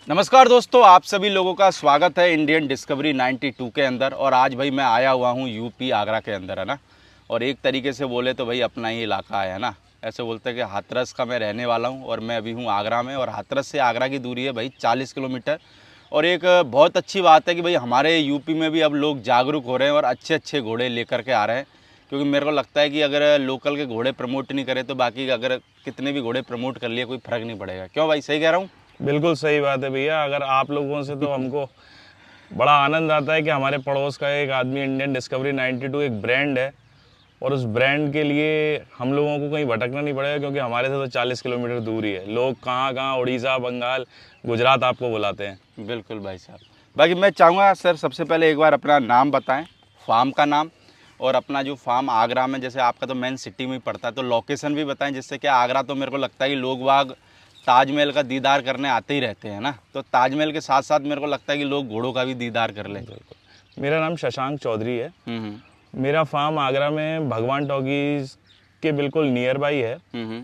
नमस्कार दोस्तों, आप सभी लोगों का स्वागत है इंडियन डिस्कवरी 92 के अंदर। और आज भाई मैं आया हुआ हूँ यूपी आगरा के अंदर, है ना। और एक तरीके से बोले तो भाई अपना ही इलाका है ना। ऐसे बोलते हैं कि हाथरस का मैं रहने वाला हूँ और मैं अभी हूँ आगरा में। और हाथरस से आगरा की दूरी है भाई 40 किलोमीटर। और एक बहुत अच्छी बात है कि भाई हमारे यूपी में भी अब लोग जागरूक हो रहे हैं और अच्छे अच्छे घोड़े लेकर के आ रहे हैं। क्योंकि मेरे को लगता है कि अगर लोकल के घोड़े प्रमोट नहीं करें तो बाकी अगर कितने भी घोड़े प्रमोट कर लिए कोई फ़र्क नहीं पड़ेगा। क्यों भाई, सही कह रहा हूँ? बिल्कुल सही बात है भैया। अगर आप लोगों से तो हमको बड़ा आनंद आता है कि हमारे पड़ोस का एक आदमी इंडियन डिस्कवरी 92 एक ब्रांड है और उस ब्रांड के लिए हम लोगों को कहीं भटकना नहीं पड़ेगा, क्योंकि हमारे से तो 40 किलोमीटर दूर ही है। लोग कहाँ कहाँ उड़ीसा, बंगाल, गुजरात आपको बुलाते हैं। बिल्कुल भाई साहब। बाकी मैं चाहूँगा सर सबसे पहले एक बार अपना नाम बताएं, फार्म का नाम, और अपना जो फार्म आगरा में, जैसे आपका तो मेन सिटी में ही पड़ता है, तो लोकेशन भी बताएं। जिससे कि आगरा तो मेरे को लगता है कि लोग बाग ताजमहल का दीदार करने आते ही रहते हैं ना। तो ताजमहल के साथ साथ मेरे को लगता है कि लोग घोड़ों का भी दीदार कर लें। बिल्कुल। मेरा नाम शशांक चौधरी है। हम्म मेरा फार्म आगरा में भगवान टॉकीज के बिल्कुल नियर बाई है। हम्म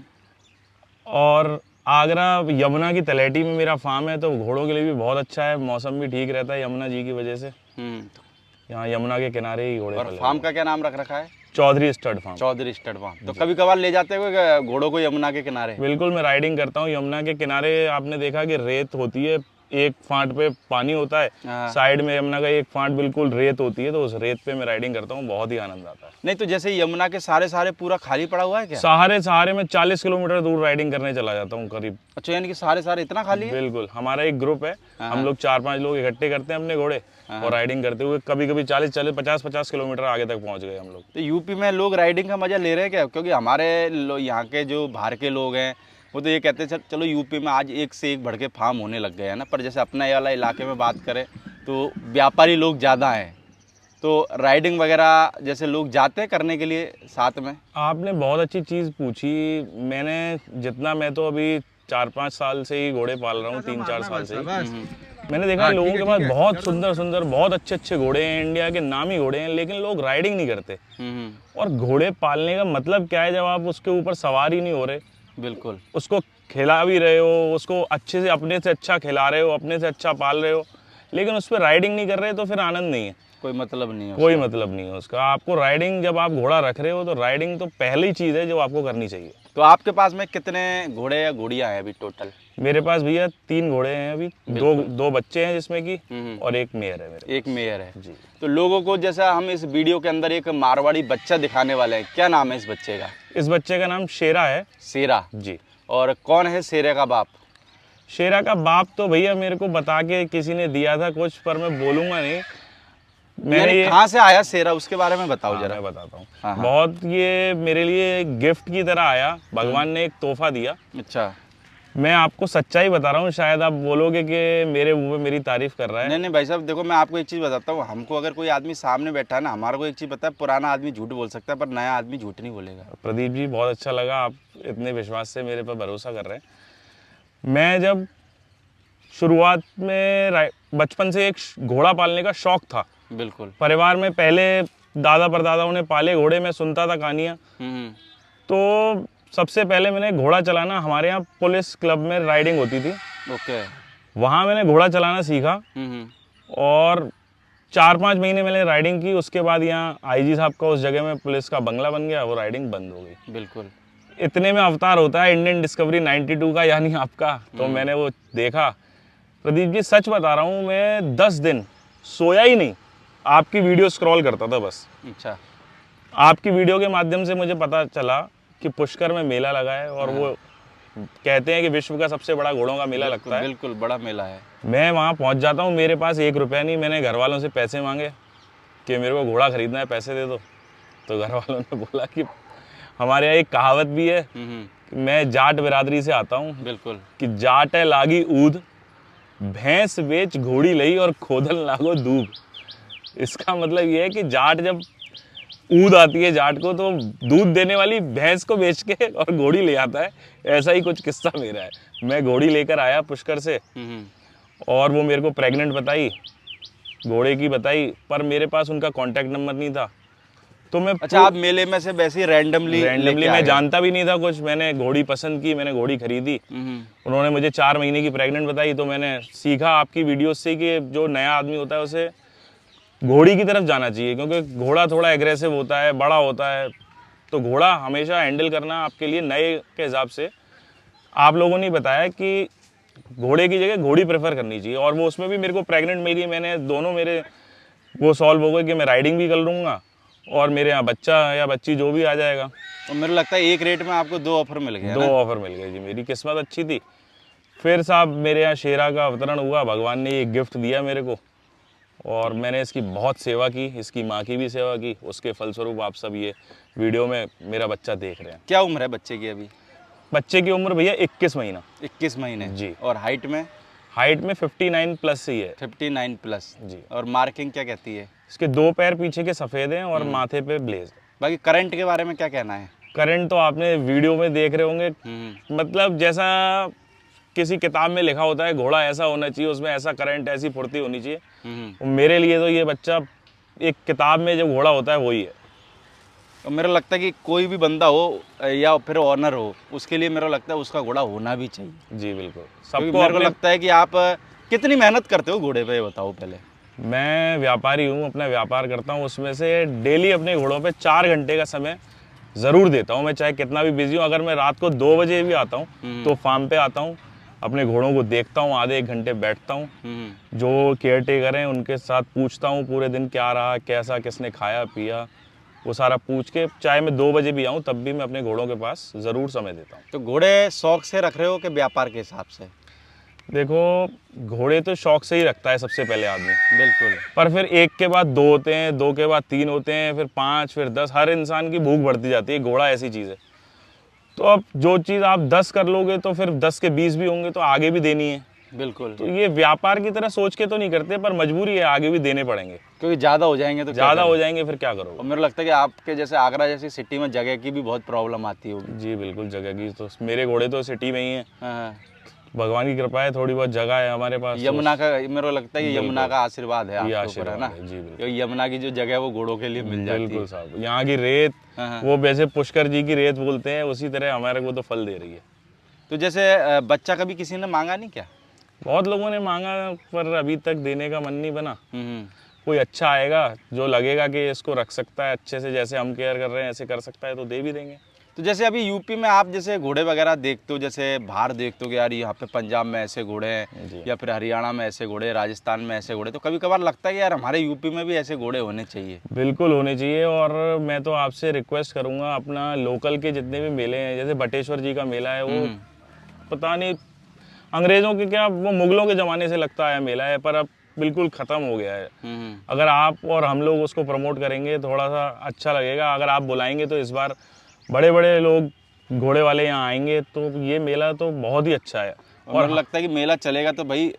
और आगरा यमुना की तलहटी में मेरा फार्म है, तो घोड़ों के लिए भी बहुत अच्छा है। मौसम भी ठीक रहता है यमुना जी की वजह से। हम्म। यहाँ यमुना के किनारे ही घोड़े और पले फार्म हुए का क्या नाम रख रखा है? हैं। Chaudhary stud farm. Chaudhary stud farm. तो कभी कभार ले जाते हुए घोड़ों को यमुना के किनारे? बिल्कुल, मैं राइडिंग करता हूँ यमुना के किनारे। आपने देखा कि रेत होती है, एक फांट पे पानी होता है, हाँ। साइड में यमुना का एक फांट बिल्कुल रेत होती है, तो उस रेत पे मैं राइडिंग करता हूँ। बहुत ही आनंद आता है। नहीं तो जैसे यमुना के सारे पूरा खाली पड़ा हुआ है क्या? सहारे में 40 किलोमीटर दूर राइडिंग करने चला जाता हूँ करीब। अच्छा, यानी कि सारे इतना खाली है? बिल्कुल, हमारा एक ग्रुप है। हाँ। हम लोग 4-5 लोग इकट्ठे करते हैं अपने घोड़े और राइडिंग करते हुए कभी कभी 40-40, 50-50 किलोमीटर आगे तक पहुँच गए हम लोग। तो यूपी में लोग राइडिंग का मजा ले रहे हैं क्या? क्योंकि हमारे यहाँ के जो बाहर के लोग हैं वो तो ये कहते हैं चलो यूपी में आज एक से एक बढ़ के फार्म होने लग गए हैं ना। पर जैसे अपने ये वाला इलाके में बात करें तो व्यापारी लोग ज़्यादा हैं, तो राइडिंग वगैरह जैसे लोग जाते हैं करने के लिए साथ में। आपने बहुत अच्छी चीज़ पूछी। मैं तो अभी 4-5 साल से ही घोड़े पाल रहा हूँ, 3-4 साल से ही। मैंने देखा है लोगों के पास बहुत सुंदर सुंदर, बहुत अच्छे अच्छे घोड़े हैं, इंडिया के नामी घोड़े हैं, लेकिन लोग राइडिंग नहीं करते। और घोड़े पालने का मतलब क्या है जब आप उसके ऊपर सवार ही नहीं हो रहे, बिल्कुल। उसको खिला भी रहे हो, उसको अच्छे से अपने से अच्छा खिला रहे हो, अपने से अच्छा पाल रहे हो, लेकिन उस पर राइडिंग नहीं कर रहे, तो फिर आनंद नहीं है। कोई मतलब नहीं है कोई उसका। मतलब नहीं है उसका। आपको राइडिंग, जब आप घोड़ा रख रहे हो तो राइडिंग तो पहली चीज़ है जो आपको करनी चाहिए। तो आपके पास में कितने घोड़े या घोड़ियाँ हैं अभी टोटल? मेरे पास भैया 3 घोड़े हैं अभी। दो बच्चे हैं जिसमें कि, और एक मेयर है मेरे। एक मेयर है जी। तो लोगों को, जैसा हम इस वीडियो के अंदर एक मारवाड़ी बच्चा दिखाने वाले हैं, क्या नाम है इस बच्चे का? इस बच्चे का नाम शेरा है। शेरा जी। और कौन है शेरे का बाप? शेरा का बाप तो भैया मेरे को बता के किसी ने दिया था कुछ, पर मैं बोलूँगा नहीं। मैंने ये कहाँ से आया शेरा, उसके बारे में बताओ हाँ, जरा। मैं बताता हूँ। हाँ। बहुत ये मेरे लिए गिफ्ट की तरह आया, भगवान ने एक तोहफा दिया। अच्छा। मैं आपको सच्चाई बता रहा हूँ, शायद आप बोलोगे कि मेरे मुंह में मेरी तारीफ कर रहा है। नहीं भाई साहब, देखो मैं आपको एक चीज़ बताता हूँ। हमको अगर कोई आदमी सामने बैठा है ना, हमारे को एक चीज़ पता है, पुराना आदमी झूठ बोल सकता है पर नया आदमी झूठ नहीं बोलेगा। प्रदीप जी, बहुत अच्छा लगा आप इतने विश्वास से मेरे पर भरोसा कर रहे हैं। मैं जब शुरुआत में बचपन से एक घोड़ा पालने का शौक था। बिल्कुल। परिवार में पहले दादा परदादाओं ने पाले घोड़े, मैं सुनता था कहानियाँ। तो सबसे पहले मैंने घोड़ा चलाना, हमारे यहाँ पुलिस क्लब में राइडिंग होती थी, ओके। वहाँ मैंने घोड़ा चलाना सीखा। और 4-5 महीने मैंने राइडिंग की। उसके बाद यहाँ आईजी साहब का उस जगह में पुलिस का बंगला बन गया, वो राइडिंग बंद हो गई। बिल्कुल। इतने में अवतार होता है इंडियन डिस्कवरी 92 का, यानी आपका। तो मैंने वो देखा। प्रदीप जी, सच बता रहा हूँ, मैं 10 दिन सोया ही नहीं, आपकी वीडियो स्क्रॉल करता था बस। अच्छा। आपकी वीडियो के माध्यम से मुझे पता चला कि पुष्कर में मेला लगा है, और वो कहते हैं कि विश्व का सबसे बड़ा घोड़ों का मेला लगता है। बिल्कुल बड़ा मेला है। मैं वहाँ पहुँच जाता हूँ, मेरे पास 1 रुपया नहीं। मैंने घर वालों से पैसे मांगे कि मेरे को घोड़ा खरीदना है, पैसे दे दो। तो घर वालों ने बोला कि हमारे यहाँ एक कहावत भी है कि मैं जाट बिरादरी से आता हूँ। बिल्कुल। कि जाट है लागी ऊद, भैंस बेच घोड़ी लई और खोदल लागो दूब। इसका मतलब ये है कि जाट जब ऊद आती है जाट को, तो दूध देने वाली भैंस को बेच के और घोड़ी ले आता है। ऐसा ही कुछ किस्सा मेरा है। मैं घोड़ी लेकर आया पुष्कर से, और वो मेरे को प्रेग्नेंट बताई, घोड़े की बताई, पर मेरे पास उनका कांटेक्ट नंबर नहीं था। तो मैं अच्छा, आप मेले में से वैसे ही रैंडमली मैं जानता भी नहीं था कुछ, मैंने घोड़ी पसंद की, मैंने घोड़ी खरीदी। उन्होंने मुझे 4 महीने की प्रेग्नेंट बताई, तो मैंने सीखा आपकी वीडियो से कि जो नया आदमी होता है उसे घोड़ी की तरफ जाना चाहिए, क्योंकि घोड़ा थोड़ा एग्रेसिव होता है, बड़ा होता है, तो घोड़ा हमेशा हैंडल करना आपके लिए नए के हिसाब से। आप लोगों ने बताया कि घोड़े की जगह घोड़ी प्रेफर करनी चाहिए, और वो उसमें भी मेरे को प्रेग्नेंट मिल गई। मैंने दोनों मेरे वो सॉल्व हो गए कि मैं राइडिंग भी कर लूँगा और मेरे यहाँ बच्चा या बच्ची जो भी आ जाएगा। और मेरे लगता है एक रेट में आपको 2 ऑफर मिल गए। 2 ऑफर मिल गए जी, मेरी किस्मत अच्छी थी। फिर साहब मेरे यहाँ शेरा का अवतरण हुआ, भगवान ने ये गिफ्ट दिया मेरे को, और मैंने इसकी बहुत सेवा की, इसकी माँ की भी सेवा की। उसके फलस्वरूप आप सब ये वीडियो में मेरा बच्चा देख रहे हैं। क्या उम्र है बच्चे की अभी? बच्चे की उम्र भैया 21 महीना। 21 महीने जी। और हाइट में? हाइट में 59 प्लस ही है। 59 प्लस जी। और मार्किंग क्या कहती है? इसके 2 पैर पीछे के सफ़ेद हैं और माथे पे ब्लेज। बाकी करंट के बारे में क्या कहना है? करंट तो आपने वीडियो में देख रहे होंगे, मतलब जैसा किसी किताब में लिखा होता है घोड़ा ऐसा होना चाहिए, उसमें ऐसा करंट, ऐसी फुर्ती होनी चाहिए। मेरे लिए तो ये बच्चा एक किताब में जो घोड़ा होता है वही है। और मेरा लगता है कि कोई भी बंदा हो या फिर ऑनर हो, उसके लिए मेरा लगता है उसका घोड़ा होना भी चाहिए। जी बिल्कुल। सबको मेरे को लगता है कि आप कितनी मेहनत करते हो घोड़े पे, बताओ पहले। मैं व्यापारी हूँ, अपना व्यापार करता हूँ, उसमें से डेली अपने घोड़ों पे 4 घंटे का समय ज़रूर देता हूँ मैं, चाहे कितना भी बिजी हूँ। अगर मैं रात को 2 बजे भी आता हूँ तो फार्म पे आता हूँ, अपने घोड़ों को देखता हूँ, आधे 1 घंटे बैठता हूँ, जो केयर टेकर हैं उनके साथ पूछता हूँ पूरे दिन क्या रहा, कैसा, किसने खाया पिया, वो सारा पूछ के, चाहे मैं 2 बजे भी आऊँ तब भी मैं अपने घोड़ों के पास ज़रूर समय देता हूँ। तो घोड़े शौक से रख रहे हो कि व्यापार के हिसाब से? देखो, घोड़े तो शौक से ही रखता है सबसे पहले आदमी, बिल्कुल, पर फिर 1 के बाद 2 होते हैं, 2 के बाद 3 होते हैं, फिर 5, फिर 10। हर इंसान की भूख बढ़ती जाती है, घोड़ा ऐसी चीज़ है। तो अब जो चीज़ आप 10 कर लोगे तो फिर 10 के 20 भी होंगे, तो आगे भी देनी है। बिल्कुल। तो ये व्यापार की तरह सोच के तो नहीं करते, पर मजबूरी है, आगे भी देने पड़ेंगे, क्योंकि ज़्यादा हो जाएंगे तो ज़्यादा हो जाएंगे फिर क्या करोगे। और मेरे लगता है कि आपके जैसे आगरा जैसी सिटी में जगह की भी बहुत प्रॉब्लम आती होगी। जी बिल्कुल, जगह की तो मेरे घोड़े तो सिटी में ही हैं। हाँ, भगवान की कृपा है, थोड़ी बहुत जगह है हमारे पास। यमुना का, मेरे को लगता है कि यमुना का आशीर्वाद है ये आपके ऊपर, है ना? आशीर्वाद है, जी बिल्कुल। क्योंकि यमुना की जो जगह है वो घोड़ों के लिए मिल जाती है। बिल्कुल साहब, यहाँ की रेत, वो वैसे पुष्कर जी की रेत बोलते हैं, उसी तरह हमारे को तो फल दे रही है। तो जैसे बच्चा कभी किसी ने मांगा नहीं क्या? बहुत लोगों ने मांगा, पर अभी तक देने का मन नहीं बना। कोई अच्छा आएगा जो लगेगा कि इसको रख सकता है अच्छे से, जैसे हम केयर कर रहे हैं ऐसे कर सकता है, तो दे भी देंगे। तो जैसे अभी यूपी में आप जैसे घोड़े वगैरह देखते हो, जैसे बाहर देखते हो कि यार यहाँ पे पंजाब में ऐसे घोड़े हैं, या फिर हरियाणा में ऐसे घोड़े, राजस्थान में ऐसे घोड़े, तो कभी कभार लगता है कि यार हमारे यूपी में भी ऐसे घोड़े होने चाहिए। बिल्कुल होने चाहिए, और मैं तो आपसे रिक्वेस्ट करूँगा, अपना लोकल के जितने भी मेले हैं, जैसे बटेश्वर जी का मेला है, वो पता नहीं अंग्रेज़ों के क्या, वो मुगलों के ज़माने से लगता है मेला है, पर अब बिल्कुल ख़त्म हो गया है। अगर आप और हम लोग उसको प्रमोट करेंगे थोड़ा सा अच्छा लगेगा। अगर आप बुलाएंगे तो इस बार बड़े बड़े लोग घोड़े वाले यहाँ आएंगे, तो ये मेला तो बहुत ही अच्छा है। और मुझे लगता है कि मेला चलेगा तो भाई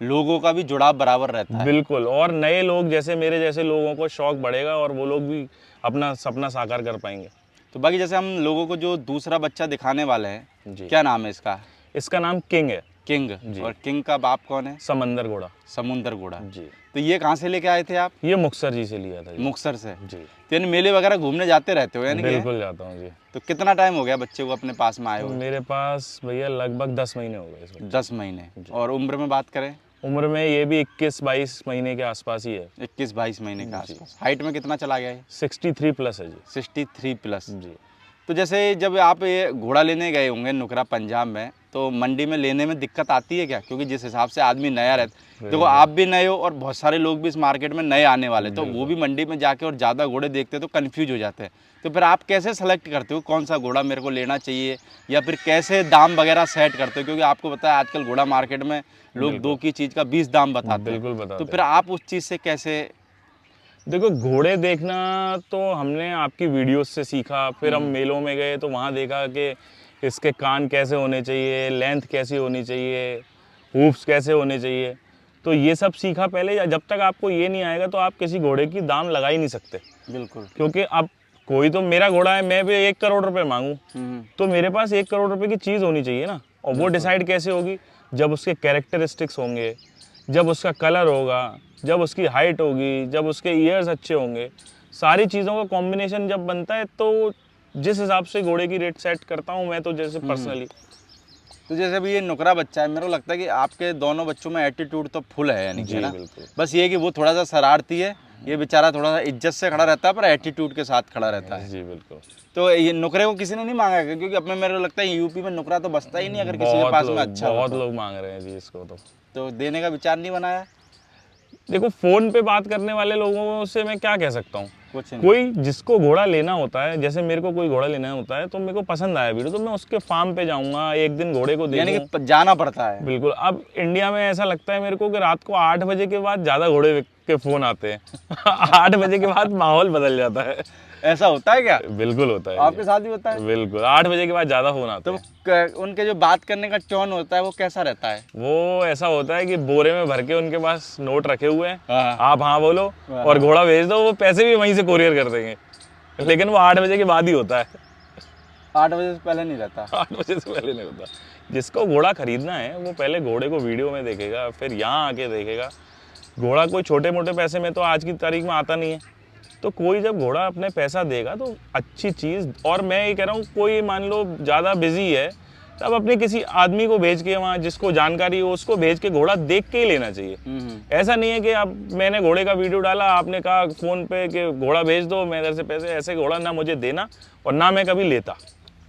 लोगों का भी जुड़ाव बराबर रहता है। बिल्कुल, और नए लोग जैसे मेरे जैसे लोगों को शौक बढ़ेगा और वो लोग भी अपना सपना साकार कर पाएंगे। तो बाकी जैसे हम लोगों को जो दूसरा बच्चा दिखाने वाले हैं, जी, क्या नाम है इसका? इसका नाम किंग है। किंग। और किंग का बाप कौन है? समंदर घोड़ा। समुंदर घोड़ा। जी। तो ये कहाँ से लेके आए थे आप? ये मुक्तसर जी से लिया था जी। मुक्तसर से? जी। तो यानी मेले वगैरह घूमने जाते रहते हो यानी? बिल्कुल जाता हूँ जी। तो कितना टाइम हो गया बच्चे को अपने पास में आए हुए? मेरे पास भैया लगभग 10 महीने हो गए इसमें। 10 महीने। और उम्र में बात करें? उम्र में ये भी 21-22 महीने के आसपास ही है। 21-22 महीने के आसपास। हाइट में कितना चला गया है? 63 प्लस है जी। 63 प्लस जी। तो जैसे जब आप ये घोड़ा लेने गए होंगे नुकरा पंजाब में, तो मंडी में लेने में दिक्कत आती है क्या? क्योंकि जिस हिसाब से आदमी नया रहता, देखो आप भी नए हो और बहुत सारे लोग भी इस मार्केट में नए आने वाले, तो वो भी मंडी में जाके और ज़्यादा घोड़े देखते हैं तो कन्फ्यूज हो जाते हैं। तो फिर आप कैसे सेलेक्ट करते हो कौन सा घोड़ा मेरे को लेना चाहिए, या फिर कैसे दाम वगैरह सेट करते हो? क्योंकि आपको पता है आजकल घोड़ा मार्केट में लोग 2 की चीज़ का 20 दाम बताते हैं। बिल्कुल बताते तो फिर आप उस चीज़ से कैसे? देखो, घोड़े देखना तो हमने आपकी वीडियोस से सीखा, फिर हम मेलों में गए तो वहाँ देखा कि इसके कान कैसे होने चाहिए, लेंथ कैसी होनी चाहिए, हूफ्स कैसे होने चाहिए, तो ये सब सीखा पहले। जब तक आपको ये नहीं आएगा तो आप किसी घोड़े की दाम लगा ही नहीं सकते। बिल्कुल। क्योंकि अब कोई तो मेरा घोड़ा है, मैं भी 1 करोड़ रुपए मांगूँ, तो मेरे पास 1 करोड़ रुपए की चीज़ होनी चाहिए ना। और वो डिसाइड कैसे होगी? जब उसके कैरेक्टरिस्टिक्स होंगे, जब उसका कलर होगा, जब उसकी हाइट होगी, जब उसके ईयर्स अच्छे होंगे, सारी चीज़ों का कॉम्बिनेशन जब बनता है तो जिस हिसाब से घोड़े की रेट सेट करता हूँ मैं तो जैसे पर्सनली। तो जैसे अभी ये नुकरा बच्चा है, मेरे को लगता है कि आपके दोनों बच्चों में एटीट्यूड तो फुल है, यानी कि, जी है ना? बिल्कुल। बस ये कि वो थोड़ा सा शरारती है, ये बेचारा थोड़ा सा इज्जत से खड़ा रहता है पर एटीट्यूड के साथ खड़ा रहता है। जी बिल्कुल। तो ये नुकरे को किसी ने नहीं मांगा है? क्योंकि अपने मेरे को लगता है यूपी में नुकरा तो बचता ही नहीं अगर किसी के पास में अच्छा हो बहुत लोग मांग रहे हैं जी इसको। तो देने का विचार नहीं बनाया? देखो फोन पे बात करने वाले लोगों से मैं क्या कह सकता हूँ, कुछ नहीं। कोई जिसको घोड़ा लेना होता है, जैसे मेरे को कोई घोड़ा लेना होता है तो मेरे को पसंद आया वीडियो तो मैं उसके फार्म पे जाऊंगा, एक दिन घोड़े को यानी देखूं। कि जाना पड़ता है। बिल्कुल। अब इंडिया में ऐसा लगता है मेरे को कि रात को 8 बजे के बाद ज़्यादा घोड़े के फ़ोन आते हैं 8 बजे के बाद माहौल बदल जाता है। ऐसा होता है क्या? बिल्कुल होता है। आपके साथ भी होता है? बिल्कुल 8 बजे के बाद ज़्यादा फ़ोन आते तो हैं। उनके जो बात करने का टोन होता है वो कैसा रहता है? वो ऐसा होता है कि बोरे में भर के उनके पास नोट रखे हुए हैं, हाँ। आप हाँ बोलो और घोड़ा भेज दो, वो पैसे भी वहीं से कोरियर कर देंगे। लेकिन वो 8 बजे के बाद ही होता है। 8 बजे से पहले नहीं रहता? 8 बजे से पहले नहीं होता। जिसको घोड़ा खरीदना है वो पहले घोड़े को वीडियो में देखेगा, फिर यहाँ आके देखेगा। घोड़ा कोई छोटे मोटे पैसे में तो आज की तारीख में आता नहीं है। तो कोई जब घोड़ा अपने पैसा देगा तो अच्छी चीज़, और मैं ये कह रहा हूँ कोई मान लो ज़्यादा बिजी है तब अपने किसी आदमी को भेज के, वहाँ जिसको जानकारी हो उसको भेज के घोड़ा देख के ही लेना चाहिए। ऐसा नहीं है कि अब मैंने घोड़े का वीडियो डाला, आपने कहा फ़ोन पे कि घोड़ा भेज दो, मैं इधर से पैसे, ऐसे घोड़ा ना मुझे देना और ना मैं कभी लेता।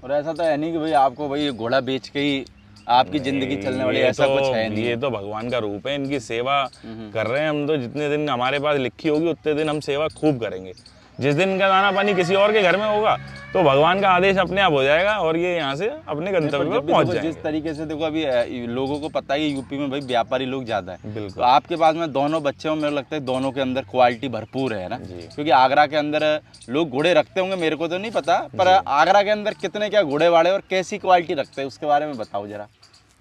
और ऐसा तो है नहीं कि भाई आपको भाई घोड़ा बेच के ही आपकी जिंदगी चलने वाली, ऐसा कुछ है नहीं। ये तो भगवान का रूप है, इनकी सेवा कर रहे हैं हम। तो जितने दिन हमारे पास लिखी होगी उतने दिन हम सेवा खूब करेंगे। जिस दिन इनका दाना पानी किसी और के घर में होगा तो भगवान का आदेश अपने आप हो जाएगा और ये यहाँ से अपने गंतव्य पर पहुँच जाएंगे। जिस तरीके से देखो अभी लोगों को पता है कि यूपी में भाई व्यापारी लोग ज्यादा है, बिल्कुल। तो आपके पास में दोनों बच्चे हो, मेरे लगता है दोनों के अंदर क्वालिटी भरपूर है ना? जी। क्योंकि आगरा के अंदर लोग घोड़े रखते होंगे, मेरे को तो नहीं पता, पर आगरा के अंदर कितने क्या घोड़े वाड़े और कैसी क्वालिटी रखते हैं उसके बारे में बताओ जरा।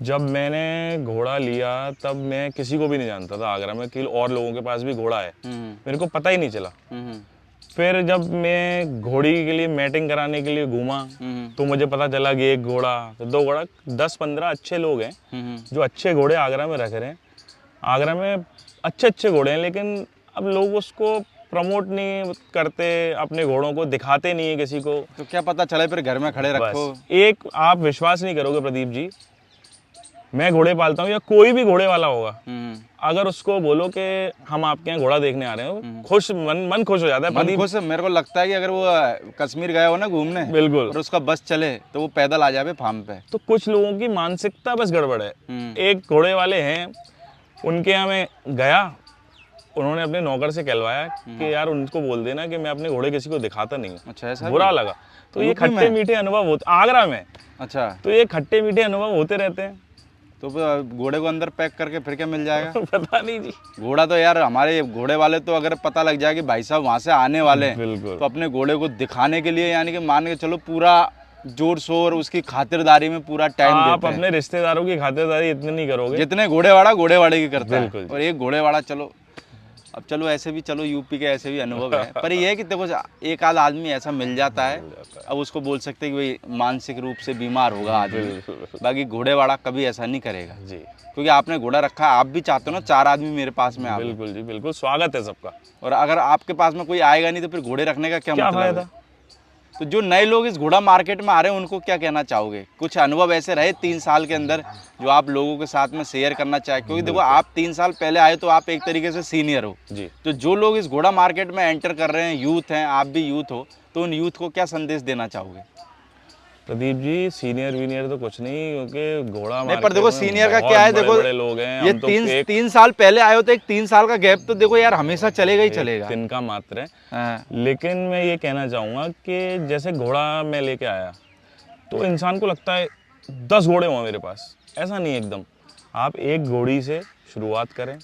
जब मैंने घोड़ा लिया तब मैं किसी को भी नहीं जानता था आगरा में कि और लोगों के पास भी घोड़ा है, मेरे को पता ही नहीं चला। फिर जब मैं घोड़ी के लिए मैटिंग कराने के लिए घूमा तो मुझे पता चला कि एक घोड़ा, दो घोड़ा, 10-15 अच्छे लोग हैं जो अच्छे घोड़े आगरा में रख रहे हैं। आगरा में अच्छे अच्छे घोड़े हैं, लेकिन अब लोग उसको प्रमोट नहीं करते, अपने घोड़ों को दिखाते नहीं है किसी को। तो क्या पता चले फिर घर में खड़े रखो। एक आप विश्वास नहीं करोगे प्रदीप जी, मैं घोड़े पालता हूँ या कोई भी घोड़े वाला होगा, अगर उसको बोलो कि हम आपके यहाँ घोड़ा देखने आ रहे हो, खुश मन खुश हो जाता है। मन खुश। मेरे को लगता है कि अगर वो कश्मीर गया हो ना घूमने, बिल्कुल, और उसका बस चले तो वो पैदल आ जाए फार्म पे। तो कुछ लोगों की मानसिकता बस गड़बड़ है। एक घोड़े वाले हैं, उनके यहाँ मैं गया, उन्होंने अपने नौकर से कहलवाया कि यार उनको बोल देना कि मैं अपने घोड़े किसी को दिखाता नहीं हूँ। अच्छा, ऐसा बुरा लगा। तो ये खट्टे मीठे अनुभव होते आगरा में। अच्छा, तो ये खट्टे मीठे अनुभव होते रहते हैं। तो घोड़े को अंदर पैक करके फिर क्या मिल जाएगा? पता नहीं जी। घोड़ा तो यार हमारे घोड़े वाले तो अगर पता लग जाए कि भाई साहब वहाँ से आने वाले हैं, बिल्कुल, तो अपने घोड़े को दिखाने के लिए, यानी कि मान के चलो पूरा जोर शोर उसकी खातिरदारी में पूरा टाइम देते हैं। आप अपने रिश्तेदारों की खातिरदारी इतनी नहीं करोगे जितने घोड़े वाड़े की करता है। और एक घोड़े वाड़ा चलो, अब चलो ऐसे भी, चलो यूपी के ऐसे भी अनुभव है, पर ये है कि देखो एक आध आदमी ऐसा मिल जाता है, अब उसको बोल सकते हैं कि भाई मानसिक रूप से बीमार होगा आदमी, बाकी घोड़े वाड़ा कभी ऐसा नहीं करेगा जी। क्योंकि आपने घोड़ा रखा है, आप भी चाहते हो ना 4 आदमी मेरे पास में आए। बिल्कुल जी, बिल्कुल, स्वागत है सबका। और अगर आपके पास में कोई आएगा नहीं तो फिर घोड़े रखने का क्या मतलब फायदा? है? तो जो नए लोग इस घोड़ा मार्केट में आ रहे हैं उनको क्या कहना चाहोगे? कुछ अनुभव ऐसे रहे 3 साल के अंदर जो आप लोगों के साथ में शेयर करना चाहे? क्योंकि देखो आप 3 साल पहले आए तो आप एक तरीके से सीनियर हो जी। तो जो लोग इस घोड़ा मार्केट में एंटर कर रहे हैं, यूथ हैं, आप भी यूथ हो, तो उन यूथ को क्या संदेश देना चाहोगे? प्रदीप जी, सीनियर वीनियर तो कुछ नहीं, क्योंकि घोड़ा नहीं, पर देखो सीनियर का क्या है, देखो बड़े लोग हैं, ये 3 साल पहले आए हो तो एक 3 साल का गैप तो देखो यार हमेशा चलेगा ही चलेगा, दिन का मात्र है। हाँ। लेकिन मैं ये कहना चाहूँगा कि जैसे घोड़ा मैं लेके आया तो इंसान को लगता है 10 घोड़े हों मेरे पास, ऐसा नहीं। एकदम आप एक घोड़ी से शुरुआत करें,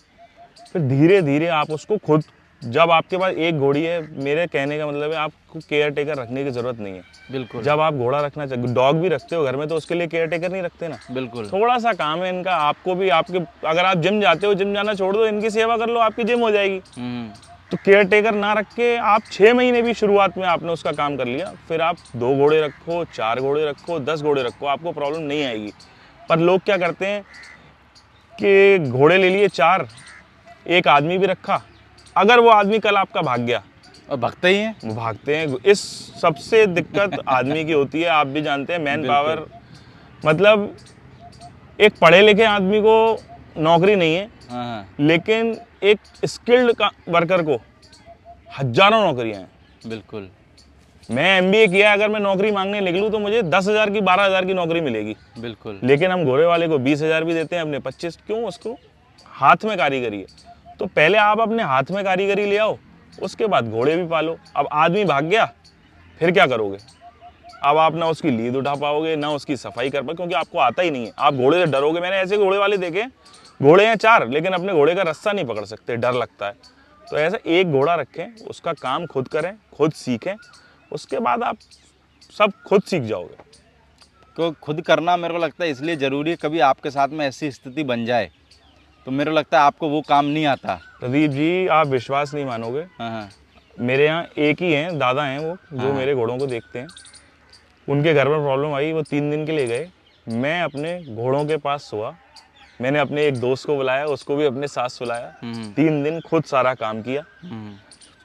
फिर धीरे धीरे आप उसको खुद, जब आपके पास एक घोड़ी है, मेरे कहने का मतलब है आपको केयर टेकर रखने की जरूरत नहीं है। बिल्कुल। जब आप घोड़ा रखना चाहिए, डॉग भी रखते हो घर में तो उसके लिए केयर टेकर नहीं रखते ना। बिल्कुल। थोड़ा सा काम है इनका, आपको भी, आपके अगर आप जिम जाते हो, जिम जाना छोड़ दो, इनकी सेवा कर लो, आपकी जिम हो जाएगी। तो केयर टेकर ना रख के आप 6 महीने भी शुरुआत में आपने उसका काम कर लिया, फिर आप 2 घोड़े रखो, 4 घोड़े रखो, 10 घोड़े रखो, आपको प्रॉब्लम नहीं आएगी। पर लोग क्या करते हैं कि घोड़े ले लिए 4, एक आदमी भी रखा, अगर वो आदमी कल आपका भाग गया और भगते ही हैं। वो भागते हैं। इस सबसे दिक्कत आदमी की होती है, आप भी जानते हैं, मैन पावर। मतलब एक पढ़े लिखे आदमी को नौकरी नहीं है, हाँ लेकिन एक स्किल्ड वर्कर को हजारों नौकरियां हैं। बिल्कुल मैं एमबीए किया, अगर मैं नौकरी मांगने निकलूं तो मुझे 10,000 की 12,000 की नौकरी मिलेगी, बिल्कुल। लेकिन हम घोड़े वाले को 20,000 भी देते हैं, अपने 25। क्यों? उसको हाथ में कारीगरी है। तो पहले आप अपने हाथ में कारीगरी ले आओ, उसके बाद घोड़े भी पालो। अब आदमी भाग गया, फिर क्या करोगे? अब आप ना उसकी लीद उठा पाओगे, ना उसकी सफाई कर पाओगे, क्योंकि आपको आता ही नहीं है। आप घोड़े से डरोगे। मैंने ऐसे घोड़े वाले देखे, घोड़े हैं 4, लेकिन अपने घोड़े का रस्सा नहीं पकड़ सकते, डर लगता है। तो ऐसा एक घोड़ा रखें, उसका काम खुद करें, खुद सीखें, उसके बाद आप सब खुद सीख जाओगे। तो खुद करना मेरे को लगता है इसलिए ज़रूरी है, कभी आपके साथ में ऐसी स्थिति बन जाए तो मेरे को लगता है आपको वो काम नहीं आता। प्रदीप जी, आप विश्वास नहीं मानोगे, हाँ हाँ मेरे यहाँ एक ही हैं, दादा हैं वो, जो मेरे घोड़ों को देखते हैं। उनके घर में प्रॉब्लम आई, वो 3 दिन के लिए गए। मैं अपने घोड़ों के पास सोआ, मैंने अपने एक दोस्त को बुलाया, उसको भी अपने साथ सुलाया। 3 दिन खुद सारा काम किया,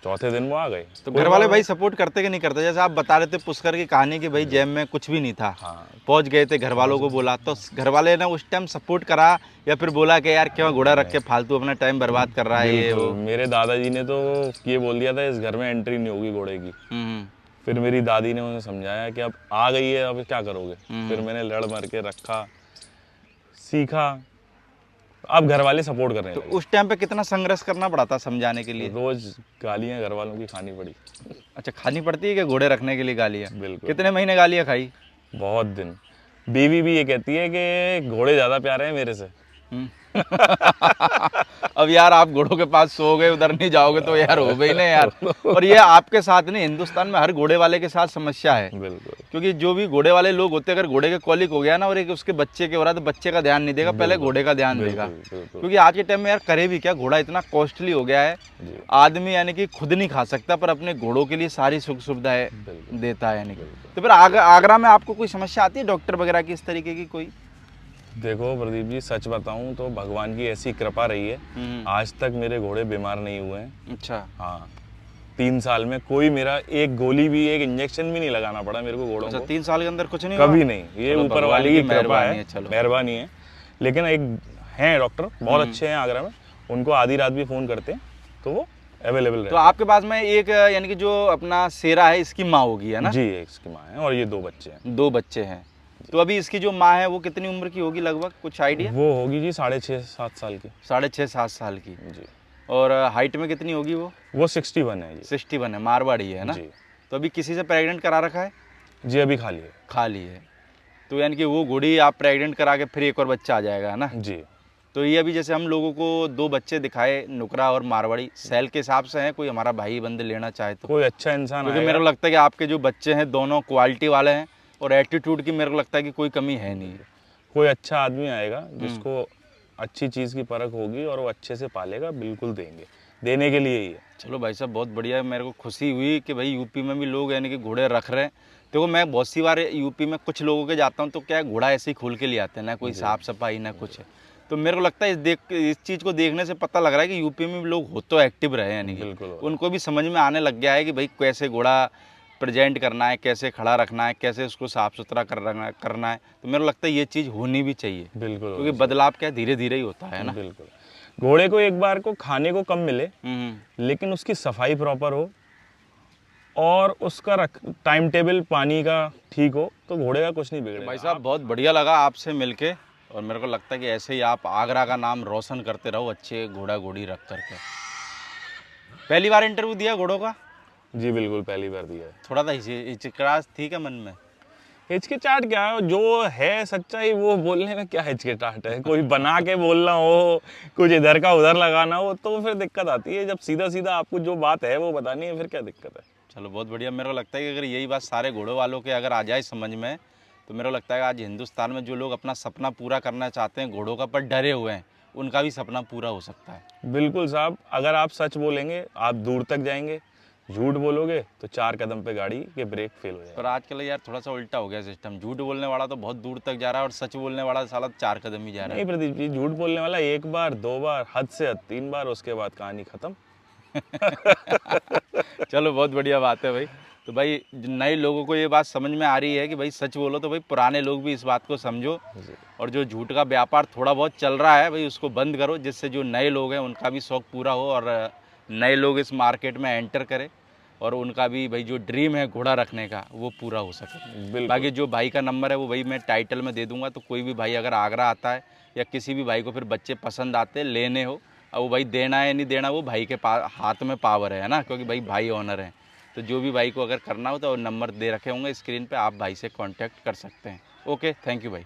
चौथे दिन वो आ गए। तो घर वाले भाई सपोर्ट करते कि नहीं करते? जैसे आप बता रहे थे पुष्कर की कहानी कि भाई जेब में कुछ भी नहीं था, हाँ, पहुंच गए थे, घर वालों को बोला, तो घर वाले ने उस टाइम सपोर्ट करा या फिर बोला कि यार क्यों घोड़ा रख के फालतू अपना टाइम बर्बाद कर रहा है ये बिल्कुल। वो? मेरे दादाजी ने तो ये बोल दिया था, इस घर में एंट्री नहीं होगी घोड़े की। फिर मेरी दादी ने उन्हें समझाया कि अब आ गई है, अब क्या करोगे। फिर मैंने लड़ मर के रखा, सीखा, अब घर वाले सपोर्ट करने तो लगे। उस टाइम पे कितना संघर्ष करना पड़ा था समझाने के लिए? रोज गालियां घर वालों की खानी पड़ी। अच्छा, खानी पड़ती है कि घोड़े रखने के लिए गालियाँ? बिल्कुल। कितने महीने गालियाँ खाई? बहुत दिन। बीवी भी ये कहती है कि घोड़े ज़्यादा प्यारे हैं मेरे से। अब यार आप घोड़ों के पास सो गए, उधर नहीं जाओगे तो यार हो गई ना यार। और ये आपके साथ नहीं, हिंदुस्तान में हर घोड़े वाले के साथ समस्या है। बिल्कुल क्योंकि जो भी घोड़े वाले लोग होते हैं, अगर घोड़े के कॉलिक हो गया ना और एक उसके बच्चे के हो रहा है तो बच्चे का ध्यान नहीं देगा, पहले घोड़े का ध्यान देगा। बिल्कुल। क्योंकि आज के टाइम में यार करे भी क्या, घोड़ा इतना कॉस्टली हो गया है, जी। आदमी यानी कि खुद नहीं खा सकता पर अपने घोड़ों के लिए सारी सुख सुविधाएं बिल्कुल। देता है यानी कि। तो फिर आगरा में आपको कोई समस्या आती है डॉक्टर वगैरह की इस तरीके की कोई? देखो प्रदीप जी, सच बताऊं तो भगवान की ऐसी कृपा रही है, आज तक मेरे घोड़े बीमार नहीं हुए हैं। अच्छा। हाँ, 3 साल में कोई मेरा एक गोली भी, एक इंजेक्शन भी नहीं लगाना पड़ा मेरे को घोड़ों अच्छा, को। 3 साल के अंदर कुछ नहीं कभी हुआ? नहीं। ये चलो, ऊपर भगवान वाले की की कृपा मेहरबानी है, है, चलो। मेहरबानी है। लेकिन एक हैं डॉक्टर, बहुत अच्छे हैं आगरा में, उनको आधी रात भी फ़ोन करते हैं तो वो अवेलेबल रहते तो आपके पास में एक यानी कि जो अपना शेरा है इसकी माँ होगी, है हैं। ना? जी, एक इसकी माँ है और ये 2 बच्चे हैं। 2 बच्चे हैं। तो अभी इसकी जो माँ है वो कितनी उम्र की होगी लगभग, कुछ आइडिया? वो होगी जी 6.5-7 साल की। 6.5-7 साल की। जी। और हाइट में कितनी होगी वो? वो 61 है जी। 61 है, मारवाड़ी है ना? जी। तो अभी किसी से प्रेग्नेंट करा रखा है? जी, अभी खाली है। खाली है। तो यानी कि वो घोड़ी आप प्रेग्नेंट करा के फिर एक और बच्चा आ जाएगा, है ना? जी। तो ये अभी जैसे हम लोगों को 2 बच्चे दिखाए, नुकरा और मारवाड़ी, सेल के हिसाब से हैं, कोई हमारा भाई बंद लेना चाहे तो? कोई अच्छा इंसान क्योंकि आएगा। मेरे को लगता है कि आपके जो बच्चे हैं दोनों क्वालिटी वाले हैं और एटीट्यूड की मेरे को लगता है कि कोई कमी है नहीं। कोई अच्छा आदमी आएगा जिसको अच्छी चीज़ की परख होगी और वो अच्छे से पालेगा, बिल्कुल देंगे, देने के लिए ही है। चलो भाई साहब, बहुत बढ़िया है। मेरे को खुशी हुई कि भाई यूपी में भी लोग यानी कि घोड़े रख रहे हैं। देखो मैं बहुत सी बार यूपी में कुछ लोगों के जाता हूँ तो क्या है, घोड़ा ऐसे ही खोल के ले आते हैं, ना कोई साफ सफाई ना कुछ है। तो मेरे को लगता है इस चीज़ को देखने से पता लग रहा है कि यूपी में भी लोग हो तो एक्टिव रहे, यानी कि बिल्कुल। उनको भी समझ में आने लग गया है कि भाई कैसे घोड़ा प्रेजेंट करना है, कैसे खड़ा रखना है, कैसे उसको साफ सुथरा करना है। तो मेरे को लगता है ये चीज़ होनी भी चाहिए, बिल्कुल। क्योंकि बदलाव क्या है, धीरे धीरे ही होता है ना। बिल्कुल। घोड़े को एक बार को खाने को कम मिले, हम्म। लेकिन उसकी सफाई प्रॉपर हो और उसका टाइम टेबल पानी का ठीक हो, तो घोड़े का कुछ नहीं बिगड़ेगा। भाई साहब बहुत बढ़िया लगा आपसे मिलके, और मेरे को लगता है कि ऐसे ही आप आगरा का नाम रोशन करते रहो, अच्छे घोड़ा घोड़ी रख करके। पहली बार इंटरव्यू दिया घोड़ों का? जी बिल्कुल, पहली बार दिया है। थोड़ा सा हिचकिचाहट थी क्या मन में? हिचकिचाहट क्या है, जो है सच्चाई वो बोलने में क्या हिचकिचाहट है। कोई बना के बोलना हो, कुछ इधर का उधर लगाना हो, तो फिर दिक्कत आती है। जब सीधा सीधा आपको जो बात है वो बतानी है, फिर क्या दिक्कत है। चलो बहुत बढ़िया। मेरे को लगता है कि अगर यही बात सारे घोड़ों वालों के अगर आ जाए समझ में, तो मेरे को लगता है कि आज हिंदुस्तान में जो लोग अपना सपना पूरा करना चाहते हैं घोड़ों का, पर डरे हुए हैं, उनका भी सपना पूरा हो सकता है। बिल्कुल साहब, अगर आप सच बोलेंगे आप दूर तक जाएंगे, झूठ बोलोगे तो 4 कदम पे गाड़ी के ब्रेक फेल हो जाएगा। पर आजकल यार थोड़ा सा उल्टा हो गया सिस्टम, झूठ बोलने वाला तो बहुत दूर तक जा रहा है और सच बोलने वाला साला 4 कदम ही जा रहा नहीं है। प्रदीप जी, झूठ बोलने वाला 1 बार 2 बार, हद से हद 3 बार, उसके बाद कहानी खत्म। चलो बहुत बढ़िया बात है भाई। तो भाई नए लोगों को ये बात समझ में आ रही है कि भाई सच बोलो तो भाई पुराने लोग भी इस बात को समझो, और जो झूठ का व्यापार थोड़ा बहुत चल रहा है भाई उसको बंद करो, जिससे जो नए लोग हैं उनका भी शौक पूरा हो और नए लोग इस मार्केट में एंटर करें और उनका भी भाई जो ड्रीम है घोड़ा रखने का वो पूरा हो सके। बिल्कुल। बाकी जो भाई का नंबर है वो भाई मैं टाइटल में दे दूंगा, तो कोई भी भाई अगर आगरा आता है या किसी भी भाई को फिर बच्चे पसंद आते लेने हो, अब वो भाई देना है नहीं देना वो भाई के हाथ में पावर है ना, क्योंकि भाई भाई ऑनर है। तो जो भी भाई को अगर करना हो तो नंबर दे रखे होंगे स्क्रीन पे, आप भाई से कांटेक्ट कर सकते हैं। ओके, थैंक यू भाई।